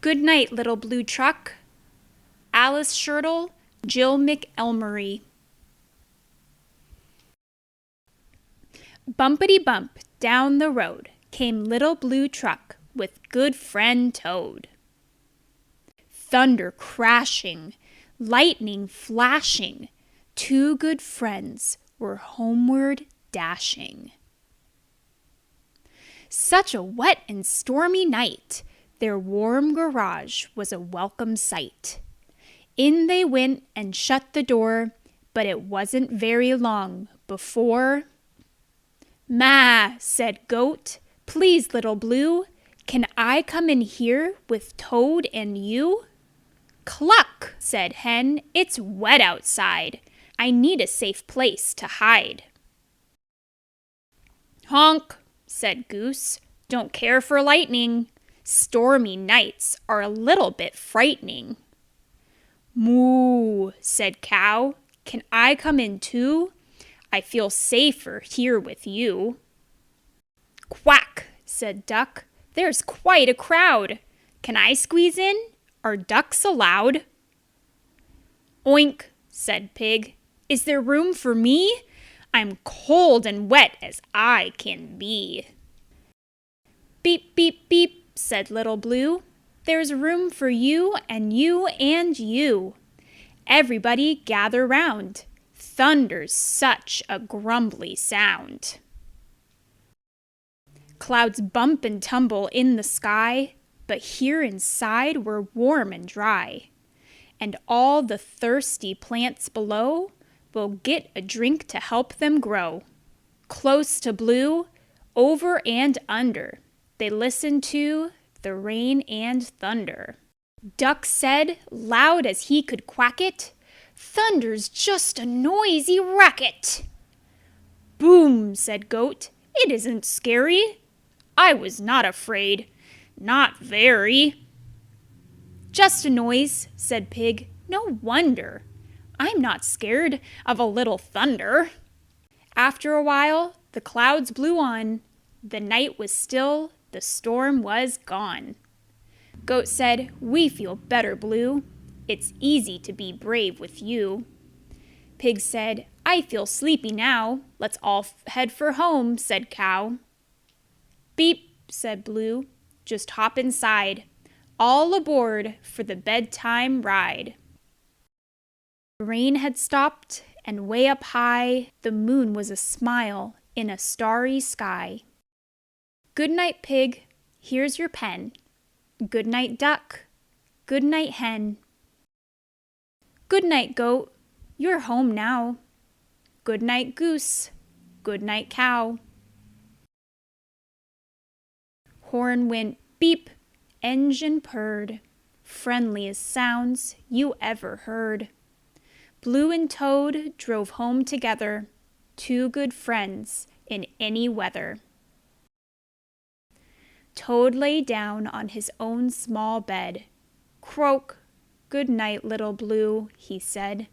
Good night, little blue truck. Alice Shirtle, Jill McElmurray. Bumpity bump down the road came little blue truck with good friend Toad. Thunder crashing, lightning flashing, two good friends were homeward dashing. Such a wet and stormy night, their warm garage was a welcome sight. In they went and shut the door, but it wasn't very long before... "Ma," said Goat, "please, Little Blue, can I come in here with Toad and you?" "Cluck," said Hen, "it's wet outside. I need a safe place to hide." "Honk," said Goose, "don't care for lightning. Stormy nights are a little bit frightening." "Moo," said Cow, "can I come in too? I feel safer here with you." "Quack," said Duck, "there's quite a crowd. Can I squeeze in? Are ducks allowed?" "Oink," said Pig, "is there room for me? I'm cold and wet as I can be." "Beep, beep, beep," said Little Blue, "there's room for you and you and you. Everybody gather round. Thunder's such a grumbly sound." Clouds bump and tumble in the sky, but here inside we're warm and dry. And all the thirsty plants below will get a drink to help them grow. Close to Blue, over and under, they listen to the rain and thunder. Duck said, loud as he could quack it, "Thunder's just a noisy racket." "Boom," said Goat, "it isn't scary. I was not afraid, not very." "Just a noise," said Pig, "no wonder. I'm not scared of a little thunder." After a while, the clouds blew on. The night was still, the storm was gone. Goat said, "We feel better, Blue. It's easy to be brave with you." Pig said, "I feel sleepy now. Let's all head for home," said Cow. "Beep," said Blue, "just hop inside. All aboard for the bedtime ride." The rain had stopped, and way up high, the moon was a smile in a starry sky. "Good night, Pig. Here's your pen. Good night, Duck. Good night, Hen. Good night, Goat. You're home now. Good night, Goose. Good night, Cow." Horn went beep, engine purred, friendliest sounds you ever heard. Blue and Toad drove home together, two good friends in any weather. Toad lay down on his own small bed. "Croak, good night, Little Blue," he said.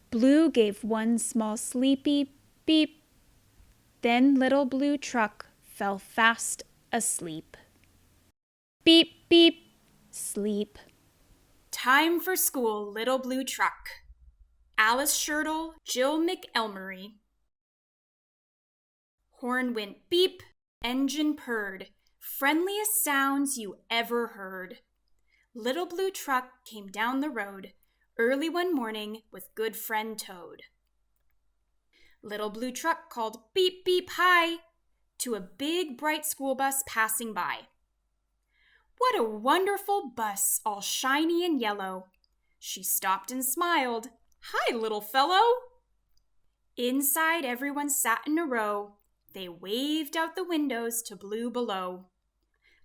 Blue gave one small sleepy beep. Then Little Blue Truck fell fast asleep. Beep, beep, sleep. Time for school, Little Blue Truck. Alice Shirtle, Jill McElmurray. Horn went beep, engine purred, friendliest sounds you ever heard. Little Blue Truck came down the road early one morning with good friend Toad. Little Blue Truck called beep, beep, hi to a big bright school bus passing by. "What a wonderful bus, all shiny and yellow." She stopped and smiled. "Hi, little fellow." Inside, everyone sat in a row. They waved out the windows to Blue below.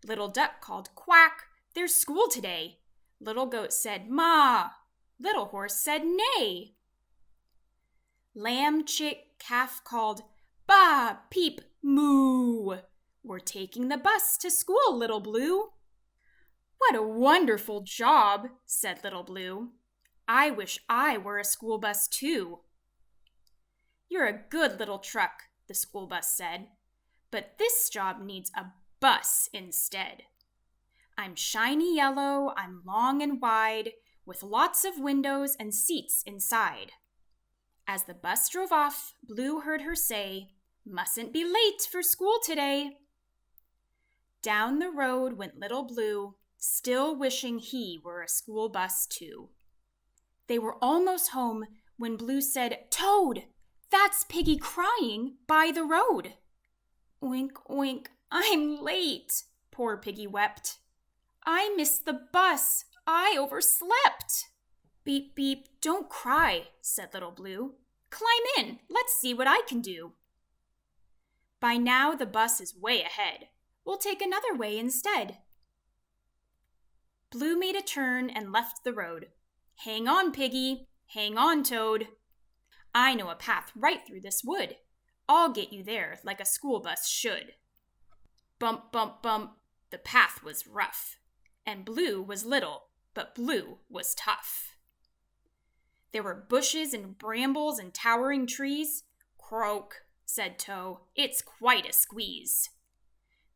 Little Duck called quack, "There's school today." Little Goat said ma. Little Horse said neigh. Lamb, chick, calf called baa, peep, moo. "We're taking the bus to school, Little Blue." "What a wonderful job," said Little Blue. "I wish I were a school bus too." "You're a good little truck," the school bus said, "but this job needs a bus instead." I'm shiny yellow, I'm long and wide, with lots of windows and seats inside. As the bus drove off, Blue heard her say, "Mustn't be late for school today." Down the road went little Blue, still wishing he were a school bus too. They were almost home when Blue said, "Toad, that's Piggy crying by the road." "Oink, oink, I'm late," poor Piggy wept. "I missed the bus, I overslept." "Beep, beep, don't cry," said little Blue. "Climb in, let's see what I can do." "By now the bus is way ahead. We'll take another way instead." Blue made a turn and left the road. "Hang on, Piggy, hang on, Toad. I know a path right through this wood. I'll get you there like a school bus should." Bump, bump, bump, the path was rough, and Blue was little, but Blue was tough. There were bushes and brambles and towering trees. "Croak," said Toe, "it's quite a squeeze.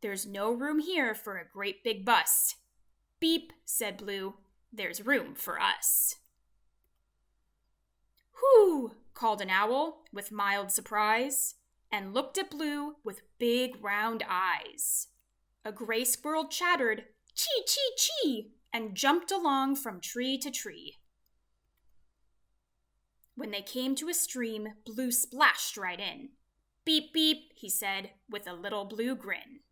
There's no room here for a great big bus." "Beep," said Blue, "there's room for us." "Whoo!" called an owl with mild surprise, and looked at Blue with big round eyes. A gray squirrel chattered, "Chee, chee, chee," and jumped along from tree to tree. When they came to a stream, Blue splashed right in. "Beep, beep," he said, with a little blue grin.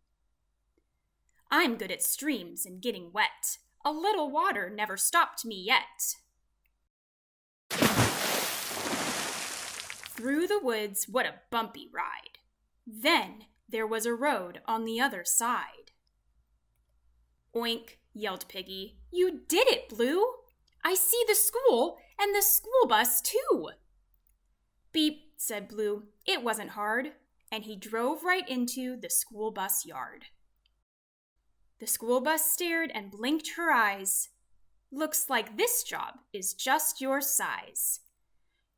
"I'm good at streams and getting wet. A little water never stopped me yet." Through the woods, what a bumpy ride. Then there was a road on the other side. "Oink," yelled Piggy. "You did it, Blue! I see the school and the school bus too." "Beep," said Blue. "It wasn't hard." And he drove right into the school bus yard. The school bus stared and blinked her eyes. "Looks like this job is just your size.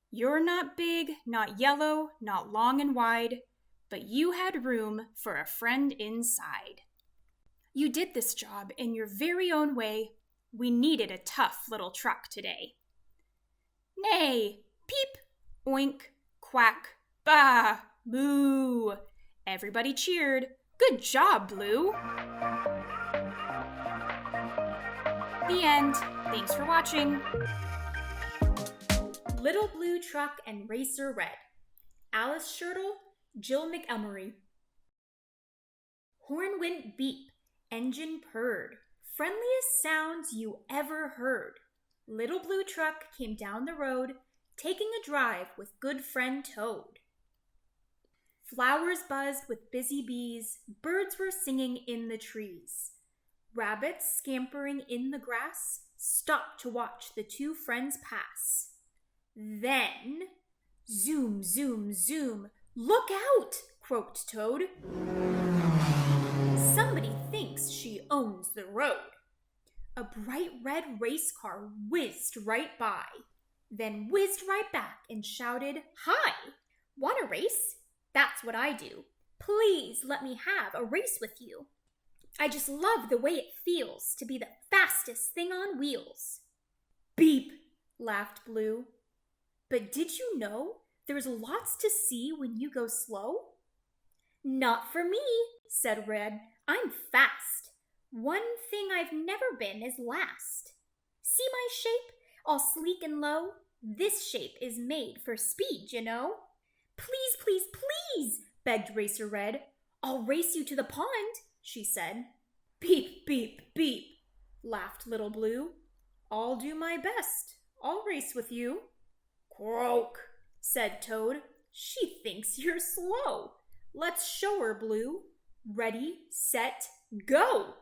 You're not big, not yellow, not long and wide, but you had room for a friend inside. You did this job in your very own way. We needed a tough little truck today." Neigh, peep, oink, quack, bah, moo. Everybody cheered. "Good job, Blue." The end. Thanks for watching. Little Blue Truck and Racer Red. Alice Shirtle, Jill McElmurray. Horn went beep, engine purred. Friendliest sounds you ever heard. Little Blue Truck came down the road, taking a drive with good friend Toad. Flowers buzzed with busy bees, birds were singing in the trees. Rabbits scampering in the grass stopped to watch the two friends pass. Then, zoom, zoom, zoom, "Look out!" croaked Toad. "Somebody thinks she owns the road." A bright red race car whizzed right by, then whizzed right back and shouted, "Hi! Want a race? That's what I do. Please let me have a race with you. I just love the way it feels to be the fastest thing on wheels." "Beep," laughed Blue. "But did you know there's lots to see when you go slow?" "Not for me," said Red. "I'm fast. One thing I've never been is last. See my shape, all sleek and low? This shape is made for speed, you know." "Please, please, please," begged Racer Red. "I'll race you to the pond," she said. "Beep, beep, beep," laughed Little Blue. "I'll do my best. I'll race with you." "Croak," said Toad. "She thinks you're slow. Let's show her, Blue. Ready, set, go."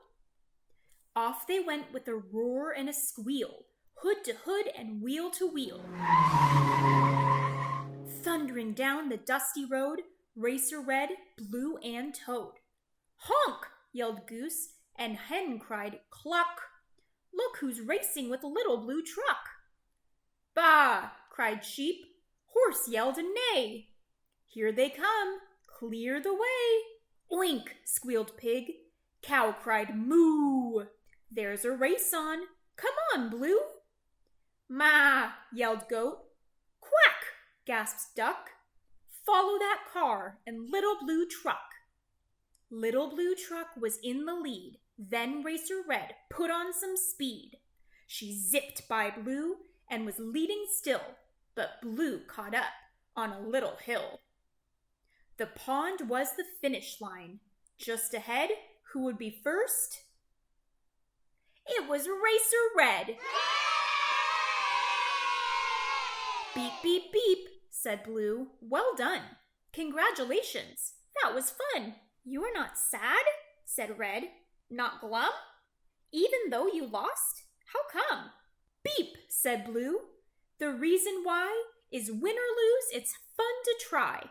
Off they went with a roar and a squeal, hood to hood and wheel to wheel. Thundering down the dusty road, Racer Red, Blue, and Toad. "Honk!" yelled Goose, and Hen cried, "Cluck! Look who's racing with Little Blue Truck." "Bah!" cried Sheep. Horse yelled a neigh. "Here they come! Clear the way!" "Oink!" squealed Pig. Cow cried, "Moo!" There's a race on. Come on, Blue. Ma, yelled Goat. Quack, gasps Duck. Follow that car and Little Blue Truck. Little Blue Truck was in the lead. Then Racer Red put on some speed. She zipped by Blue and was leading still, but Blue caught up on a little hill. The pond was the finish line. Just ahead, who would be first? It was Racer Red. Beep, beep, beep, said Blue. Well done. Congratulations. That was fun. You are not sad, said Red. Not glum? Even though you lost? How come? Beep, said Blue. The reason why is win or lose, it's fun to try.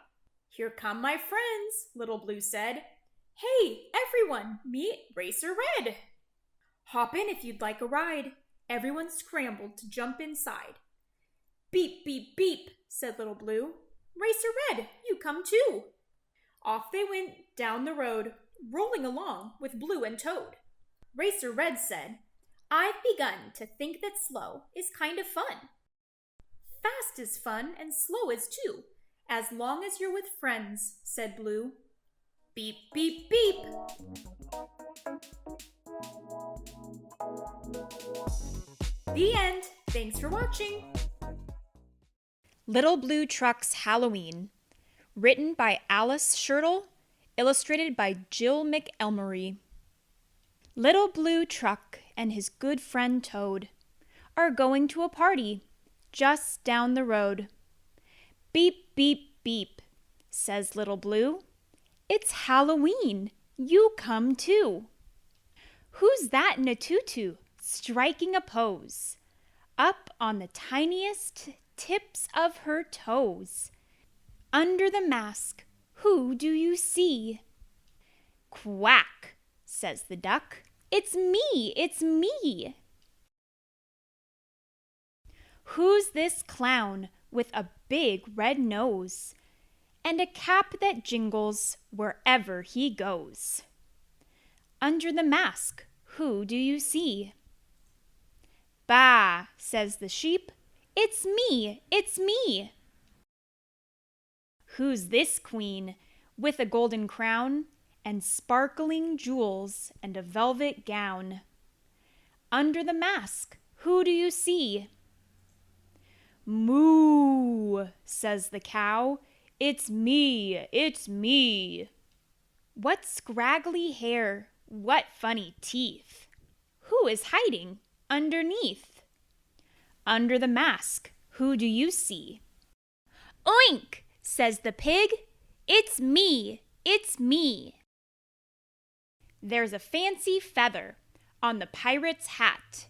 Here come my friends, Little Blue said. Hey, everyone, meet Racer Red. Hop in if you'd like a ride. Everyone scrambled to jump inside. Beep, beep, beep, said Little Blue. Racer Red, you come too. Off they went down the road, rolling along with Blue and Toad. Racer Red said, I've begun to think that slow is kind of fun. Fast is fun and slow is too, as long as you're with friends, said Blue. Beep, beep, beep. The end. Thanks for watching. Little Blue Truck's Halloween. Written by Alice Shirtle, illustrated by Jill McElmurray. Little Blue Truck and his good friend Toad are going to a party just down the road. Beep, beep, beep, says Little Blue. It's Halloween. You come too. Who's that in a tutu, striking a pose, up on the tiniest tips of her toes? Under the mask, who do you see? Quack, says the duck. It's me, it's me. Who's this clown with a big red nose and a cap that jingles wherever he goes? Under the mask, who do you see? Baa, says the sheep. It's me, it's me. Who's this queen with a golden crown and sparkling jewels and a velvet gown? Under the mask, who do you see? Moo, says the cow. It's me, it's me. What scraggly hair, what funny teeth. Who is hiding underneath? Under the mask, who do you see? Oink, says the pig. It's me, it's me. There's a fancy feather on the pirate's hat.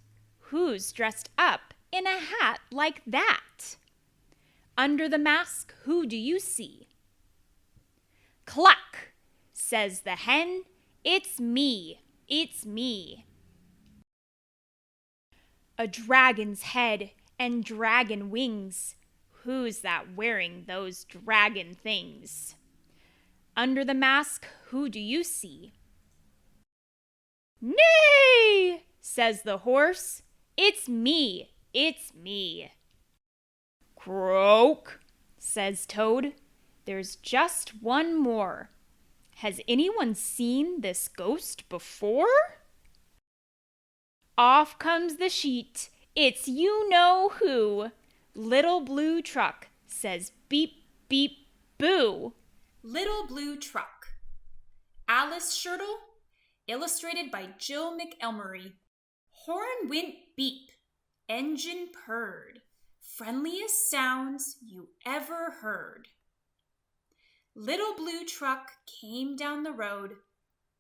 Who's dressed up in a hat like that? Under the mask, who do you see? Cluck, says the hen. It's me, it's me. A dragon's head and dragon wings. Who's that wearing those dragon things? Under the mask, who do you see? Neigh, says the horse. It's me, it's me. Croak, says Toad. There's just one more. Has anyone seen this ghost before? Off comes the sheet. It's you know who. Little Blue Truck says beep, beep, boo. Little Blue Truck. Alice Shirtle, illustrated by Jill McElmurray. Horn went beep, engine purred. Friendliest sounds you ever heard. Little Blue Truck came down the road.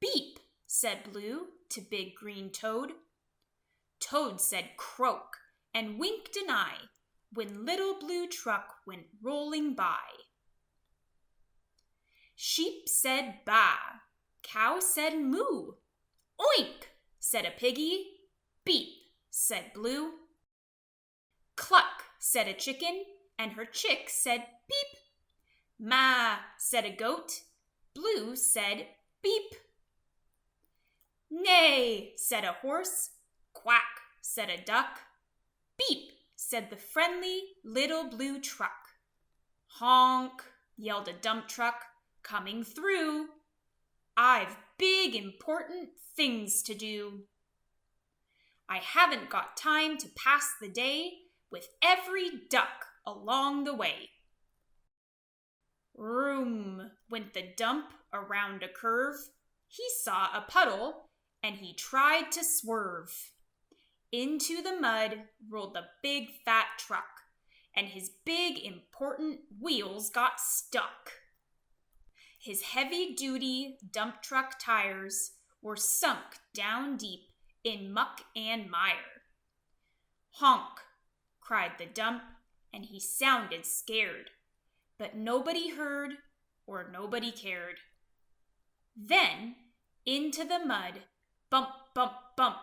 Beep, said Blue to Big Green Toad. Toad said croak and winked an eye when Little Blue Truck went rolling by. Sheep said baa, cow said moo. Oink, said a piggy. Beep, said Blue. Cluck, said a chicken, and her chick said beep. Ma, said a goat. Blue said beep. Neigh, said a horse. quack, said a duck. Beep, said the friendly little blue truck. Honk, yelled a dump truck, coming through. I've big important things to do. I haven't got time to pass the day with every duck along the way. Room went the dump around a curve. He saw a puddle and he tried to swerve. Into the mud rolled the big fat truck, and his big important wheels got stuck. His heavy-duty dump truck tires were sunk down deep in muck and mire. Honk, cried the dump, and he sounded scared, but nobody heard or nobody cared. Then, into the mud, bump, bump, bump,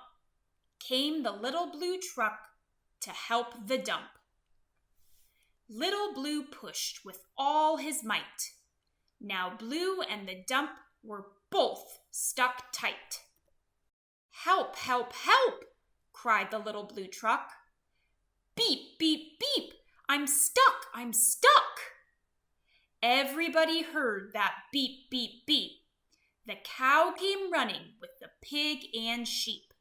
came the little blue truck to help the dump. Little Blue pushed with all his might. Now Blue and the dump were both stuck tight. Help, help, help, cried the little blue truck. Beep, beep, beep, I'm stuck, I'm stuck. Everybody heard that beep, beep, beep. The cow came running with the pig and sheep.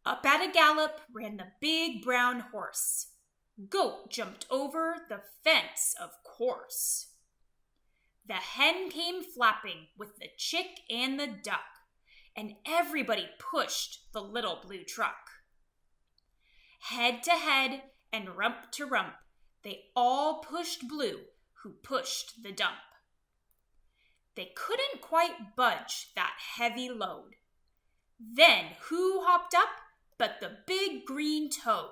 Up at a gallop ran the big brown horse. Goat jumped over the fence, of course. The hen came flapping with the chick and the duck, and everybody pushed the little blue truck. Head to head and rump to rump, they all pushed Blue, who pushed the dump. They couldn't quite budge that heavy load. Then who hopped up but the big green toad?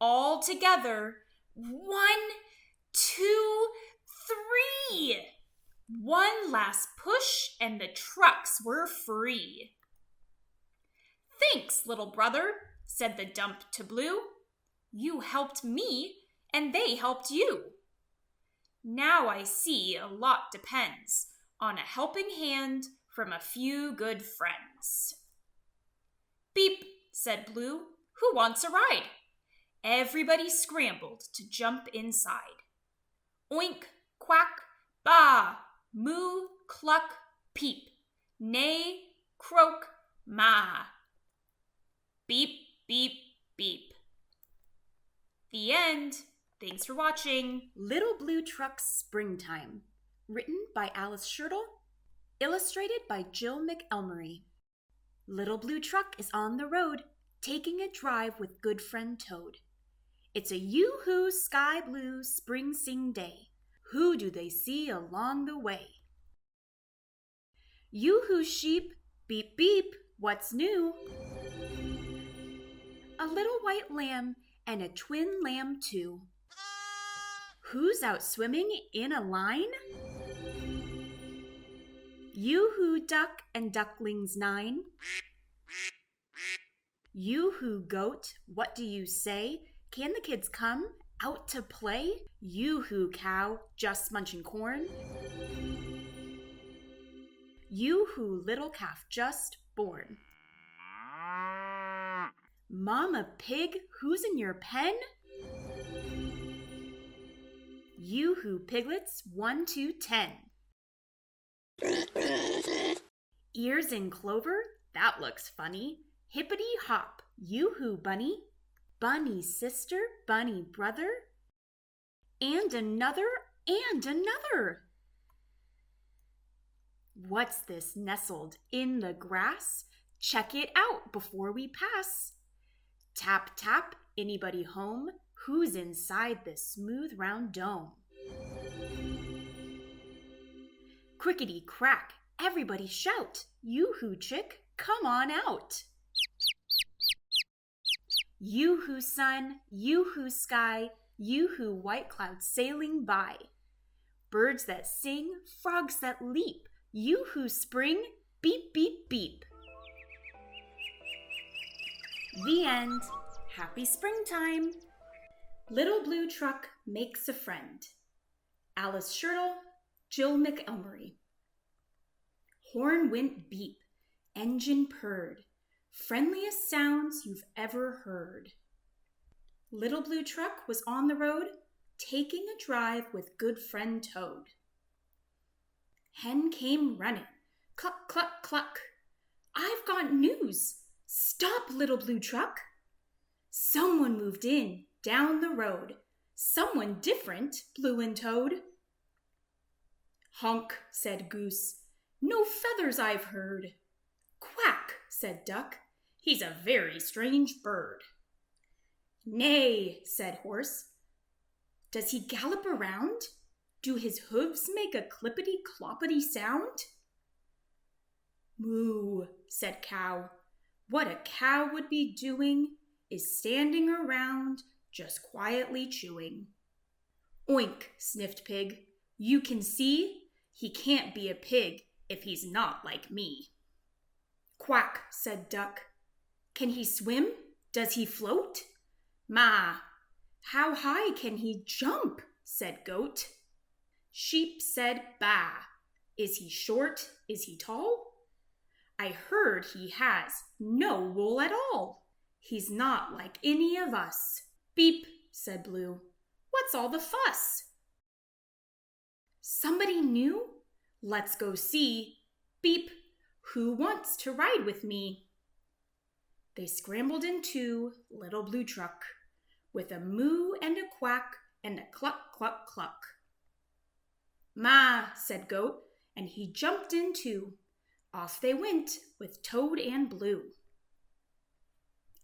All together, 1, 2, 3. One last push and the trucks were free. Thanks, little brother, said the dump to Blue. You helped me and they helped you. Now I see a lot depends on a helping hand from a few good friends. Beep, said Blue. Who wants a ride? Everybody scrambled to jump inside. Oink, quack, baa, moo, cluck, peep, neigh, croak, ma. Beep, beep, beep. The end. Thanks for watching. Little Blue Truck's Springtime. Written by Alice Shirtle. Illustrated by Jill McElmurray. Little Blue Truck is on the road, taking a drive with good friend Toad. It's a yoo-hoo sky blue spring sing day. Who do they see along the way? Yoo-hoo sheep, beep beep, what's new? A little white lamb and a twin lamb too. Who's out swimming in a line? Yoo-hoo duck and ducklings 9. Yoo-hoo goat, what do you say? Can the kids come out to play? Yoo-hoo cow, just munching corn. Yoo-hoo little calf, just born. Mama pig, who's in your pen? Yoo-hoo piglets, 1 to 10. Ears in clover, that looks funny. Hippity hop, yoo-hoo bunny. Bunny sister, bunny brother. And another, and another. What's this nestled in the grass? Check it out before we pass. Tap, tap, anybody home? Who's inside this smooth round dome? Crickety crack, everybody shout. Yoo-hoo chick, come on out. Yoo-hoo sun, yoo-hoo sky, yoo-hoo white clouds sailing by. Birds that sing, frogs that leap, yoo-hoo spring, beep, beep, beep. The end. Happy springtime. Little Blue Truck Makes a Friend. Alice Shirtle, Jill McElmurray. Horn went beep, engine purred. friendliest sounds you've ever heard. Little Blue Truck was on the road, taking a drive with good friend Toad. Hen came running, cluck, cluck, cluck. I've got news. Stop, Little Blue Truck. Someone moved in down the road. Someone different, Blue and Toad. Honk, said Goose. No feathers I've heard. Quack, said Duck. He's a very strange bird. Neigh, said Horse. Does he gallop around? Do his hooves make a clippity-cloppity sound? Moo, said Cow. What a cow would be doing is standing around just quietly chewing. Oink, sniffed Pig. You can see he can't be a pig if he's not like me. Quack, said Duck. Can he swim? Does he float? Ma, how high can he jump? Said Goat. Sheep said Baa. Is he short? Is he tall? I heard he has no wool at all. He's not like any of us. Beep, said Blue. What's all the fuss? Somebody new? Let's go see. Beep, who wants to ride with me? They scrambled into Little Blue Truck with a moo and a quack and a cluck, cluck, cluck. Ma, said Goat, and he jumped in too. Off they went with Toad and Blue.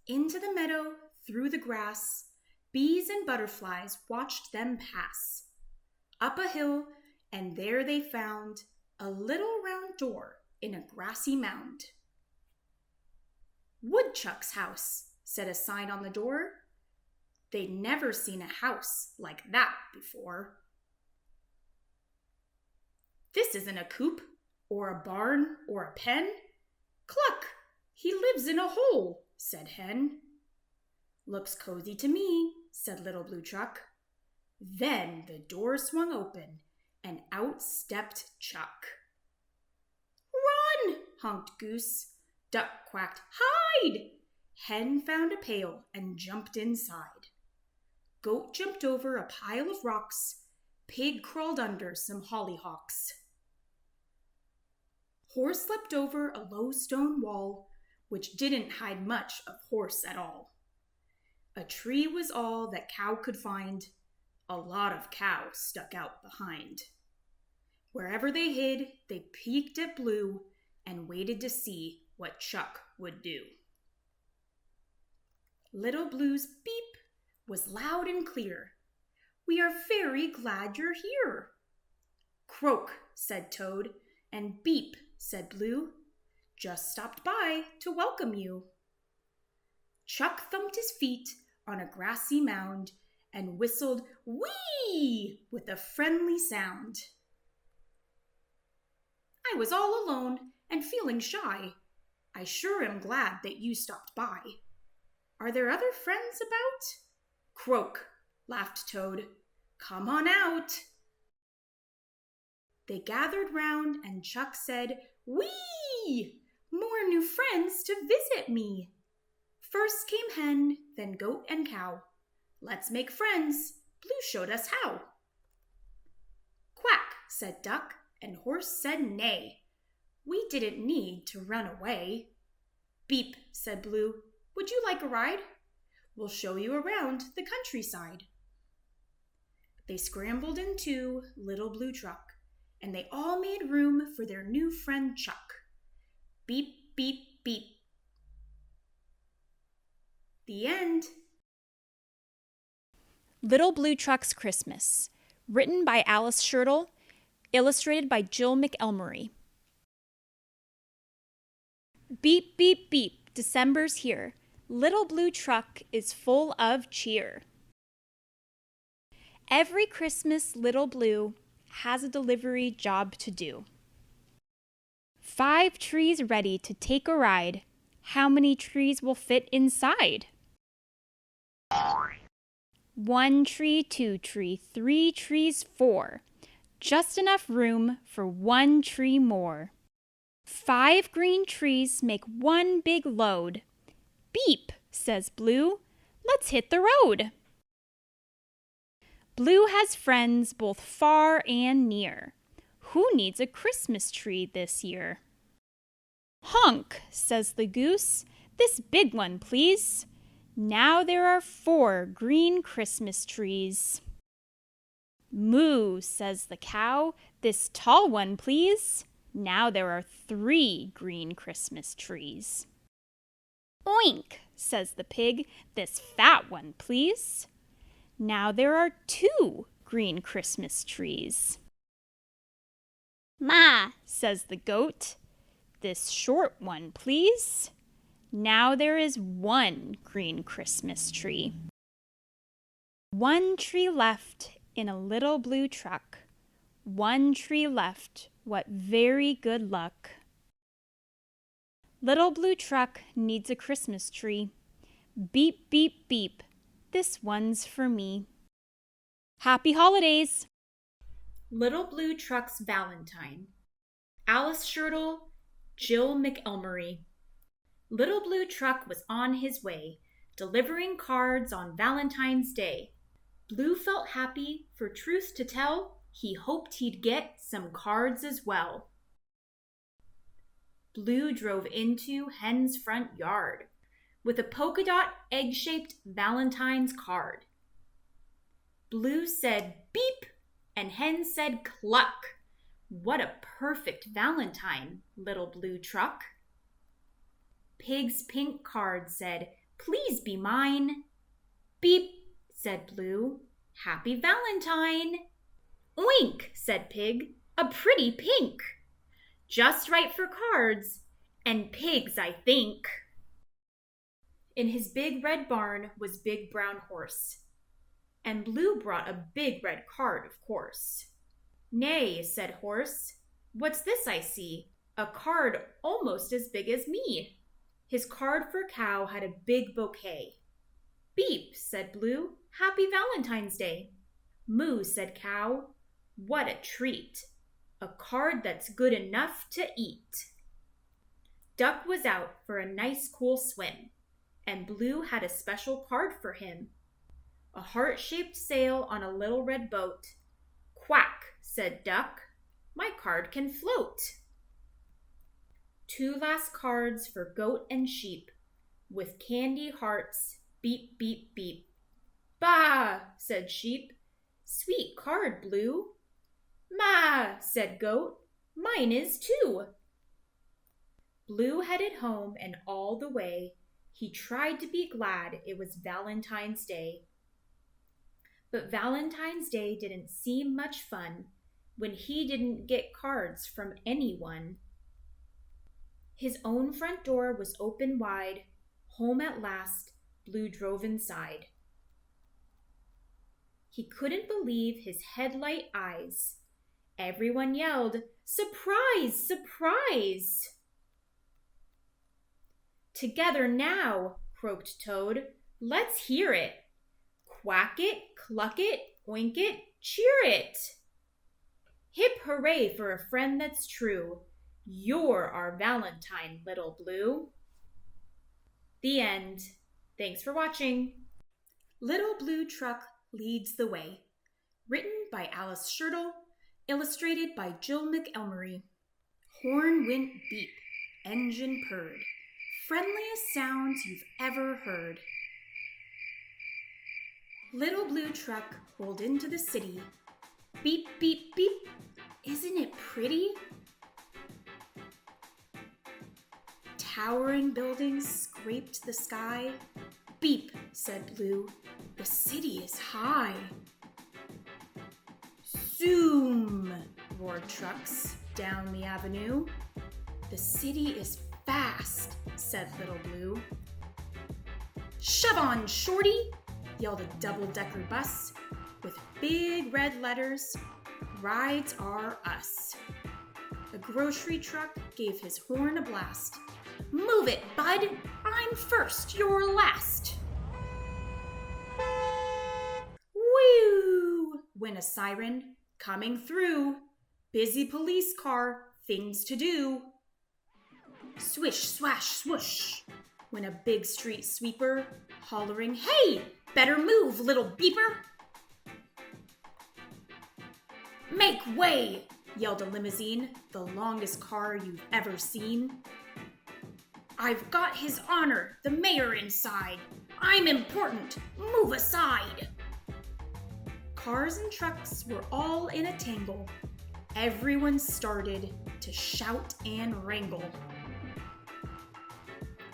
Into the meadow, through the grass, bees and butterflies watched them pass. Up a hill, and there they found a little round door in a grassy mound. Woodchuck's house, said a sign on the door. They'd never seen a house like that before. This isn't a coop, or a barn, or a pen. Cluck! He lives in a hole, said Hen. Looks cozy to me, said Little Blue Truck. Then the door swung open, and out stepped Chuck. Run! honked Goose. Duck quacked, hide! Hen found a pail and jumped inside. Goat jumped over a pile of rocks. Pig crawled under some hollyhocks. Horse leapt over a low stone wall, which didn't hide much of Horse at all. A tree was all that Cow could find. A lot of cow stuck out behind. Wherever they hid, they peeked at Blue and waited to see what Chuck would do. Little Blue's beep was loud and clear. We are very glad you're here. Croak, said Toad, and beep, said Blue. Just stopped by to welcome you. Chuck thumped his feet on a grassy mound and whistled whee with a friendly sound. I was all alone and feeling shy. I sure am glad that you stopped by. Are there other friends about? Croak, laughed Toad. Come on out. They gathered round and Chuck said, whee! More new friends to visit me. First came Hen, then Goat and Cow. Let's make friends. Blue showed us how. Quack, said Duck, and Horse said neigh. We didn't need to run away. Beep, said Blue. Would you like a ride? We'll show you around the countryside. They scrambled into Little Blue Truck, and they all made room for their new friend Chuck. Beep, beep, beep. The end. Little Blue Truck's Christmas, written by Alice Shirtle, illustrated by Jill McElmurray. Beep, beep, beep, December's here. Little Blue Truck is full of cheer. Every Christmas, Little Blue has a delivery job to do. 5 trees ready to take a ride. How many trees will fit inside? 1 tree, 2 tree, 3 trees, 4. Just enough room for 1 tree more. 5 green trees make one big load. Beep, says Blue. Let's hit the road. Blue has friends both far and near. Who needs a Christmas tree this year? Honk, says the goose. This big one, please. Now there are 4 green Christmas trees. Moo, says the cow. This tall one, please. Now there are 3 green Christmas trees. Oink, says the pig. This fat one, please. Now there are 2 green Christmas trees. Ma, says the goat. This short one, please. Now there is 1 green Christmas tree. 1 tree left in a little blue truck. 1 tree left, what very good luck. Little blue truck needs a Christmas tree. Beep, beep, beep. This one's for me. Happy holidays! Little Blue Truck's Valentine. Alice Shirtle, Jill McElmurray. Little Blue Truck was on his way, delivering cards on Valentine's Day. Blue felt happy, for truth to tell, he hoped he'd get some cards as well. Blue drove into Hen's front yard with a polka dot egg-shaped Valentine's card. Blue said beep and Hen said cluck. What a perfect Valentine, Little Blue Truck. Pig's pink card said, please be mine. Beep, said Blue. Happy Valentine. Oink, said Pig. A pretty pink. Just right for cards and pigs, I think. In his big red barn was Big Brown Horse, and Blue brought a big red card, of course. Nay, said Horse, what's this I see? A card almost as big as me. His card for Cow had a big bouquet. Beep, said Blue. Happy Valentine's Day. Moo, said Cow. What a treat. A card that's good enough to eat. Duck was out for a nice cool swim, and Blue had a special card for him. A heart-shaped sail on a little red boat. Quack, said Duck. My card can float. 2 last cards for Goat and Sheep, with candy hearts, beep, beep, beep. Bah, said Sheep. Sweet card, Blue. Ma, said Goat. Mine is too. Blue headed home, and all the way he tried to be glad it was Valentine's Day. But Valentine's Day didn't seem much fun when he didn't get cards from anyone. His own front door was open wide. Home at last, Blue drove inside. He couldn't believe his headlight eyes. Everyone yelled, "Surprise! Surprise!" Together now, croaked Toad. Let's hear it. Quack it, cluck it, oink it, cheer it. Hip hooray for a friend that's true. You're our Valentine, Little Blue. The end. Thanks for watching. Little Blue Truck Leads the Way. Written by Alice Shirtle. Illustrated by Jill McElmurray. Horn went beep. Engine purred. Friendliest sounds you've ever heard. Little Blue Truck rolled into the city. Beep, beep, beep. Isn't it pretty? Towering buildings scraped the sky. Beep, said Blue. The city is high. Zoom, roared trucks down the avenue. The city is fast, said Little Blue. Shove on, Shorty, yelled a double-decker bus with big red letters, Rides Are Us. A grocery truck gave his horn a blast. Move it, bud! I'm first, you're last! Whew! Went a siren, coming through. Busy police car, things to do. Swish, swash, swoosh, went a big street sweeper, hollering, "Hey, better move, little beeper!" "Make way!" yelled a limousine, the longest car you've ever seen. "I've got his honor, the mayor, inside. I'm important. Move aside." Cars and trucks were all in a tangle. Everyone started to shout and wrangle.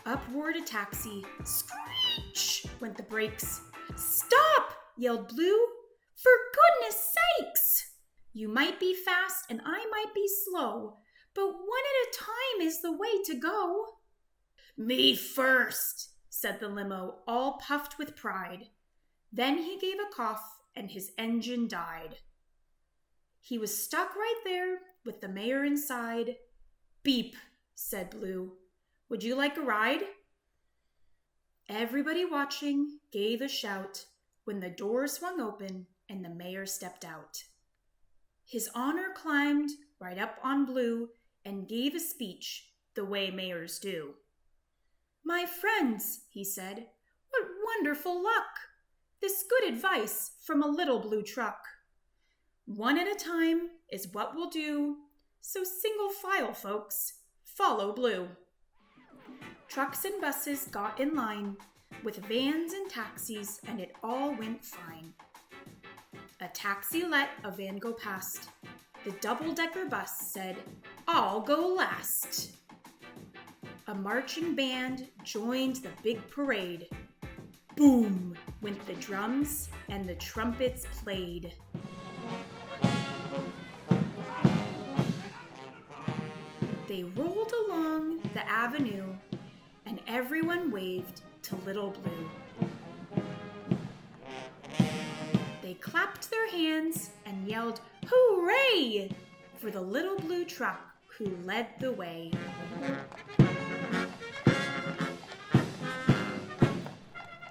Up roared a taxi. Screech went the brakes. "Stop!" yelled Blue. "For goodness sakes! You might be fast and I might be slow, but one at a time is the way to go." "Me first," said the limo, all puffed with pride. Then he gave a cough and his engine died. He was stuck right there with the mayor inside. "Beep," said Blue. "Would you like a ride?" Everybody watching gave a shout when the door swung open and the mayor stepped out. His honor climbed right up on Blue and gave a speech the way mayors do. "My friends," he said, "what wonderful luck! This good advice from a little blue truck. One at a time is what we'll do, so single file, folks, follow Blue." Trucks and buses got in line, with vans and taxis, and it all went fine. A taxi let a van go past. The double-decker bus said, "I'll go last." A marching band joined the big parade. Boom went the drums and the trumpets played. They rolled along the avenue and everyone waved to Little Blue. They clapped their hands and yelled, "Hooray!" for the little blue truck who led the way.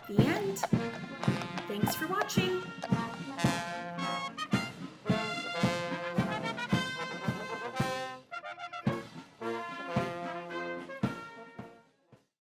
The end. Thanks for watching.